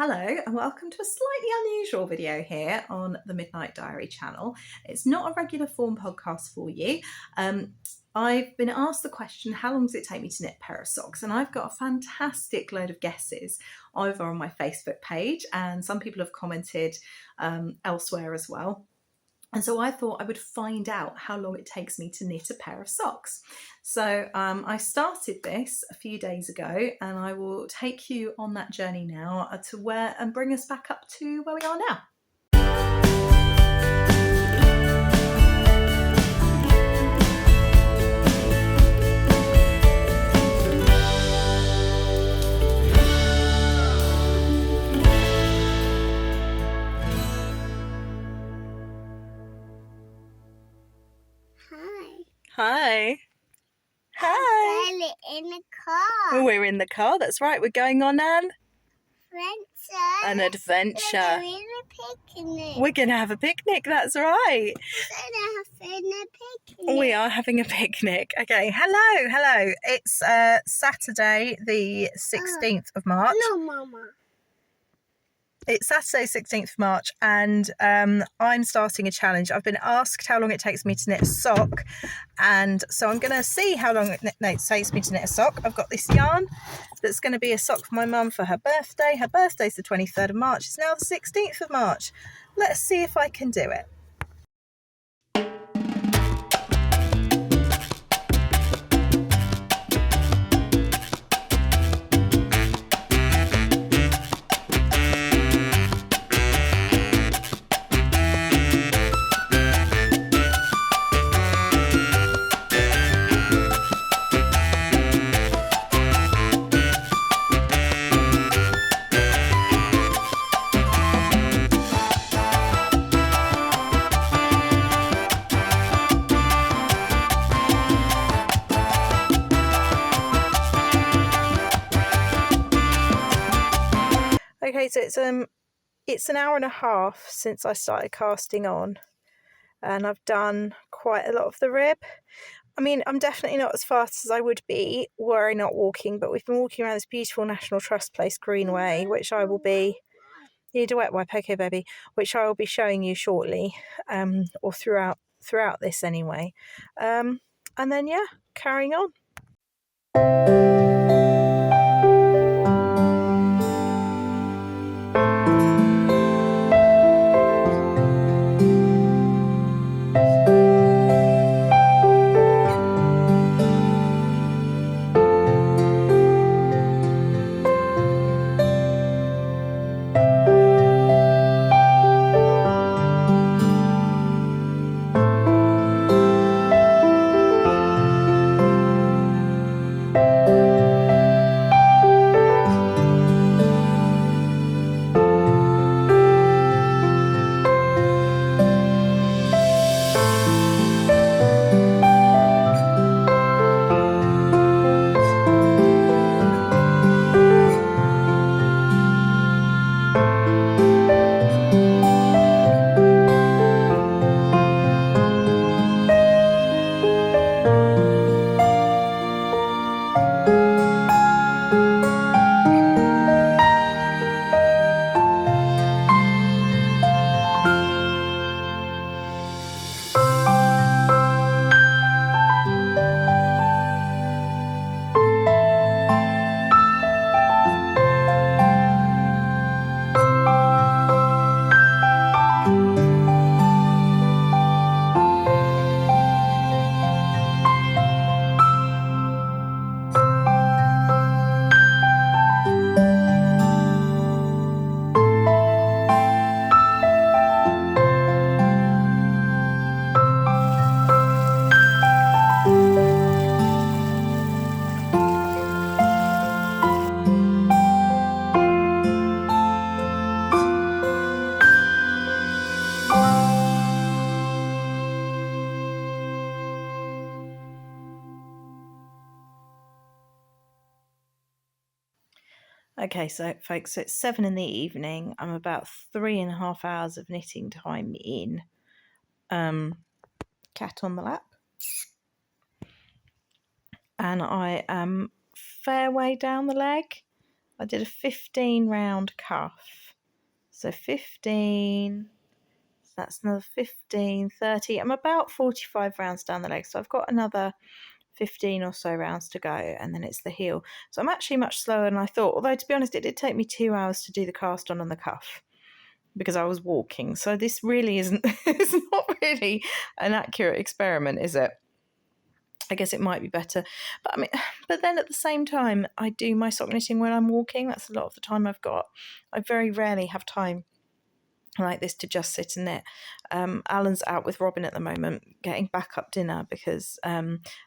Hello and welcome to a slightly unusual video here on the Midnight Diary channel. It's not a regular form podcast for you. I've been asked the question, how long does it take me to knit a pair of socks? And I've got a fantastic load of guesses over on my Facebook page, and some people have commented elsewhere as well. And so I thought I would find out how long it takes me to knit a pair of socks. So I started this a few days ago, and I will take you on that journey now to where and bring us back up to where we are now. Hi. Hi. In the car. We're in the car, that's right. We're going on an adventure. We're going to have a picnic, that's right. We are having a picnic. Okay, hello. It's Saturday the 16th of March. No, Mama. It's Saturday 16th of March, and I'm starting a challenge. I've been asked how long it takes me to knit a sock, and so I'm going to see how long it takes me to knit a sock. I've got this yarn that's going to be a sock for my mum for her birthday. Her birthday's the 23rd of March. It's now the 16th of March. Let's see if I can do it. Okay, so it's an hour and a half since I started casting on, and I've done quite a lot of the rib. I mean, I'm definitely not as fast as I would be were I not walking, but we've been walking around this beautiful National Trust place, Greenway, which I will be, you need a wet wipe, okay baby, which I will be showing you shortly, or throughout this anyway. And then, yeah, carrying on. Okay, so folks, so it's 7 in the evening. I'm about 3.5 hours of knitting time in. Cat on the lap. And I am fair way down the leg. I did a 15 round cuff. So 15, that's another 15, 30. I'm about 45 rounds down the leg. So I've got another 15 or so rounds to go, and then it's the heel. So I'm actually much slower than I thought. Although, to be honest, it did take me 2 hours to do the cast on the cuff because I was walking. So this really isn't, it's not really an accurate experiment, is it? I guess it might be better. But then at the same time, I do my sock knitting when I'm walking. That's a lot of the time I've got. I very rarely have time like this to just sit and knit. Alan's out with Robin at the moment getting backup dinner because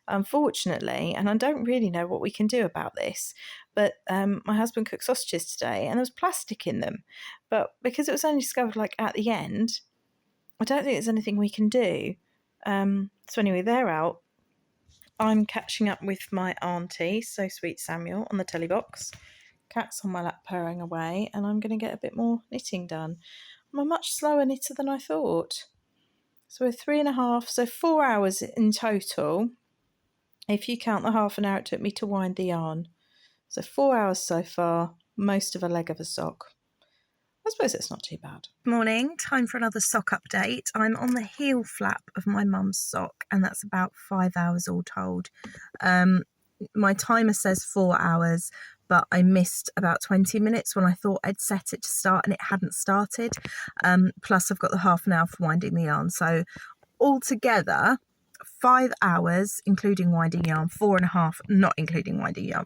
unfortunately, and I don't really know what we can do about this, but my husband cooked sausages today and there was plastic in them, but because it was only discovered like at the end, I don't think there's anything we can do. So anyway, they're out. I'm catching up with my auntie, So Sweet Samuel, on the telly box. Cat's on my lap purring away, and I'm going to get a bit more knitting done. I'm a much slower knitter than I thought. So we're 3.5, so 4 hours in total, if you count the half an hour it took me to wind the yarn. So 4 hours so far, most of a leg of a sock. I suppose it's not too bad. Morning, time for another sock update. I'm on the heel flap of my mum's sock, and that's about 5 hours all told. My timer says 4 hours, but I missed about 20 minutes when I thought I'd set it to start and it hadn't started. Plus I've got the half an hour for winding the yarn. So altogether, 5 hours, including winding yarn, 4.5, not including winding yarn.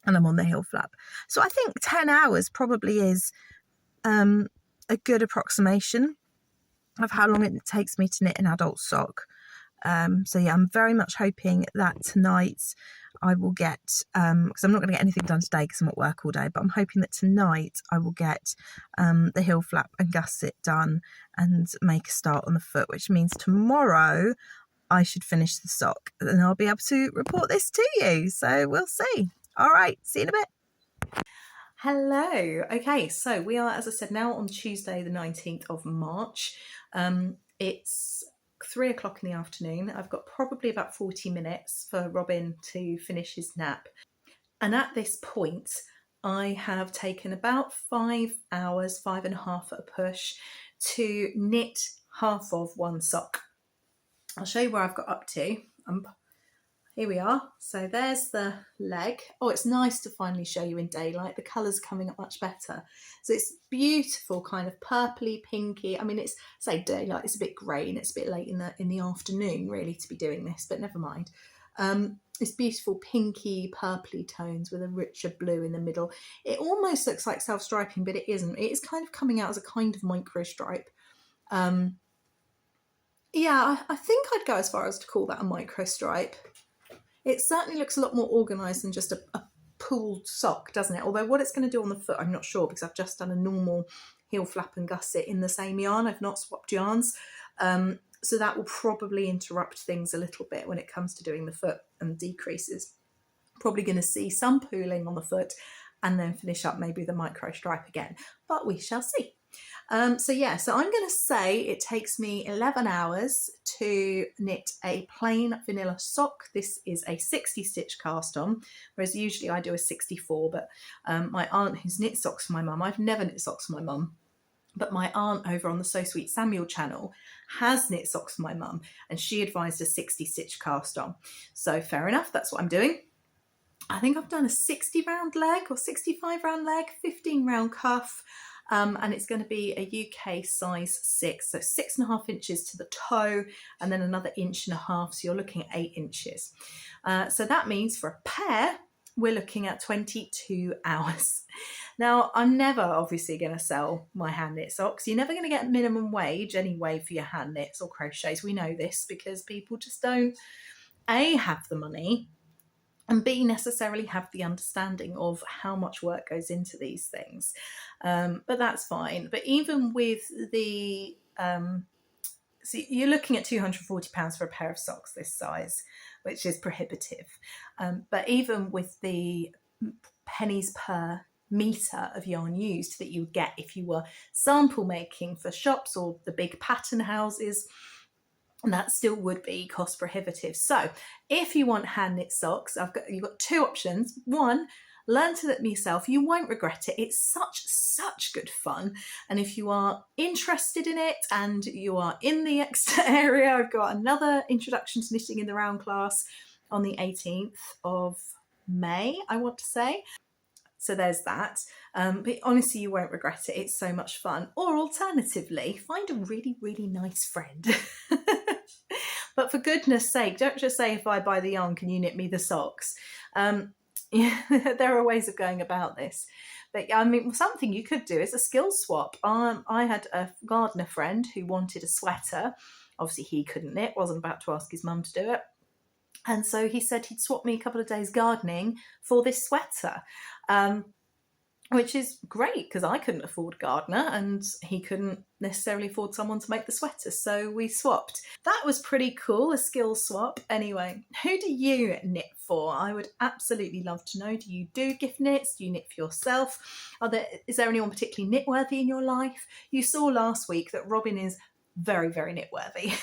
And I'm on the heel flap. So I think 10 hours probably is a good approximation of how long it takes me to knit an adult sock. So yeah, I'm very much hoping that tonight I will get, because I'm not going to get anything done today because I'm at work all day, but I'm hoping that tonight I will get the heel flap and gusset done and make a start on the foot, which means tomorrow I should finish the sock and I'll be able to report this to you. So we'll see. All right, see you in a bit. Hello. Okay, so we are, as I said, now on Tuesday the 19th of March. It's 3 o'clock in the afternoon. I've got probably about 40 minutes for Robin to finish his nap. And at this point, I have taken about 5 hours, 5.5 at a push, to knit half of one sock. I'll show you where I've got up to. Here we are. So there's the leg. Oh, it's nice to finally show you in daylight. The colour's coming up much better. So it's beautiful, kind of purpley, pinky. I mean, it's, say daylight, it's a bit grey and it's a bit late in the afternoon really to be doing this, but never mind. It's beautiful pinky, purpley tones with a richer blue in the middle. It almost looks like self-striping, but it isn't. It is kind of coming out as a kind of micro stripe. Yeah, I think I'd go as far as to call that a micro stripe. It certainly looks a lot more organised than just a pooled sock, doesn't it? Although what it's going to do on the foot, I'm not sure, because I've just done a normal heel flap and gusset in the same yarn. I've not swapped yarns. So that will probably interrupt things a little bit when it comes to doing the foot and decreases. Probably going to see some pooling on the foot and then finish up maybe with a micro stripe again, but we shall see. So I'm going to say it takes me 11 hours to knit a plain vanilla sock. This is a 60 stitch cast on, whereas usually I do a 64, but my aunt who's knit socks for my mum, I've never knit socks for my mum, but my aunt over on the So Sweet Samuel channel has knit socks for my mum, and she advised a 60 stitch cast on. So fair enough, that's what I'm doing. I think I've done a 60 round leg or 65 round leg, 15 round cuff, and it's going to be a UK size 6, so 6.5 inches to the toe and then another 1.5 inches, so you're looking at 8 inches. So that means for a pair, we're looking at 22 hours. Now, I'm never obviously going to sell my hand knit socks. You're never going to get minimum wage anyway for your hand knits or crochets. We know this because people just don't, A, have the money, and B, necessarily have the understanding of how much work goes into these things. But that's fine. But even with the, so you're looking at £240 for a pair of socks this size, which is prohibitive. But even with the pennies per metre of yarn used that you would get if you were sample making for shops or the big pattern houses, that still would be cost prohibitive. So if you want hand knit socks, you've got two options. One, learn to knit myself. You won't regret it. It's such good fun. And if you are interested in it and you are in the Exeter area, I've got another introduction to knitting in the round class on the 18th of May, I want to say. So there's that. But honestly, you won't regret it. It's so much fun. Or alternatively, find a really nice friend. But for goodness sake, don't just say, if I buy the yarn, can you knit me the socks? Yeah, there are ways of going about this. But I mean, something you could do is a skill swap. I had a gardener friend who wanted a sweater. Obviously, he couldn't knit, wasn't about to ask his mum to do it. And so he said he'd swap me a couple of days gardening for this sweater, which is great because I couldn't afford a gardener and he couldn't necessarily afford someone to make the sweater. So we swapped. That was pretty cool, a skill swap. Anyway, who do you knit for? I would absolutely love to know. Do you do gift knits? Do you knit for yourself? Is there anyone particularly knit-worthy in your life? You saw last week that Robin is very knit-worthy.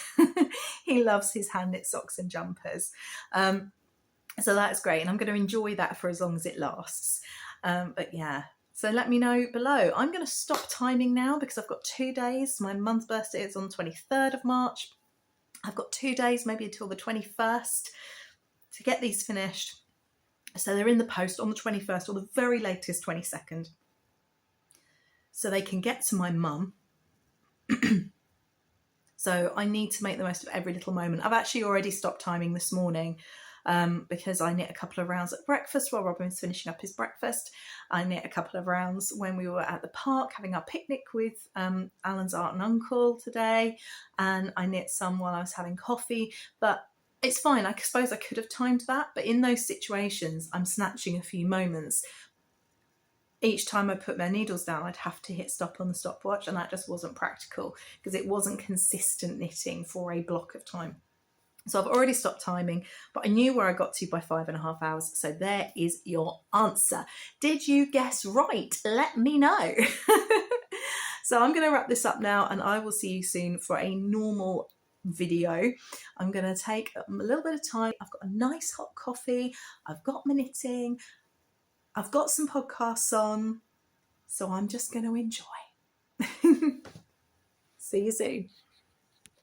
He loves his hand knit socks and jumpers. So that's great, and I'm going to enjoy that for as long as it lasts. But yeah, so let me know below. I'm going to stop timing now because I've got 2 days. My mum's birthday is on the 23rd of March. I've got 2 days, maybe until the 21st, to get these finished. So they're in the post on the 21st or the very latest 22nd. So they can get to my mum. So I need to make the most of every little moment. I've actually already stopped timing this morning because I knit a couple of rounds at breakfast while Robin was finishing up his breakfast. I knit a couple of rounds when we were at the park having our picnic with Alan's aunt and uncle today. And I knit some while I was having coffee. But it's fine. I suppose I could have timed that. But in those situations, I'm snatching a few moments. Each time I put my needles down, I'd have to hit stop on the stopwatch, and that just wasn't practical because it wasn't consistent knitting for a block of time. So I've already stopped timing, but I knew where I got to by 5.5 hours. So there is your answer. Did you guess right? Let me know. So I'm going to wrap this up now, and I will see you soon for a normal video. I'm going to take a little bit of time. I've got a nice hot coffee. I've got my knitting. I've got some podcasts on, so I'm just going to enjoy. See you soon.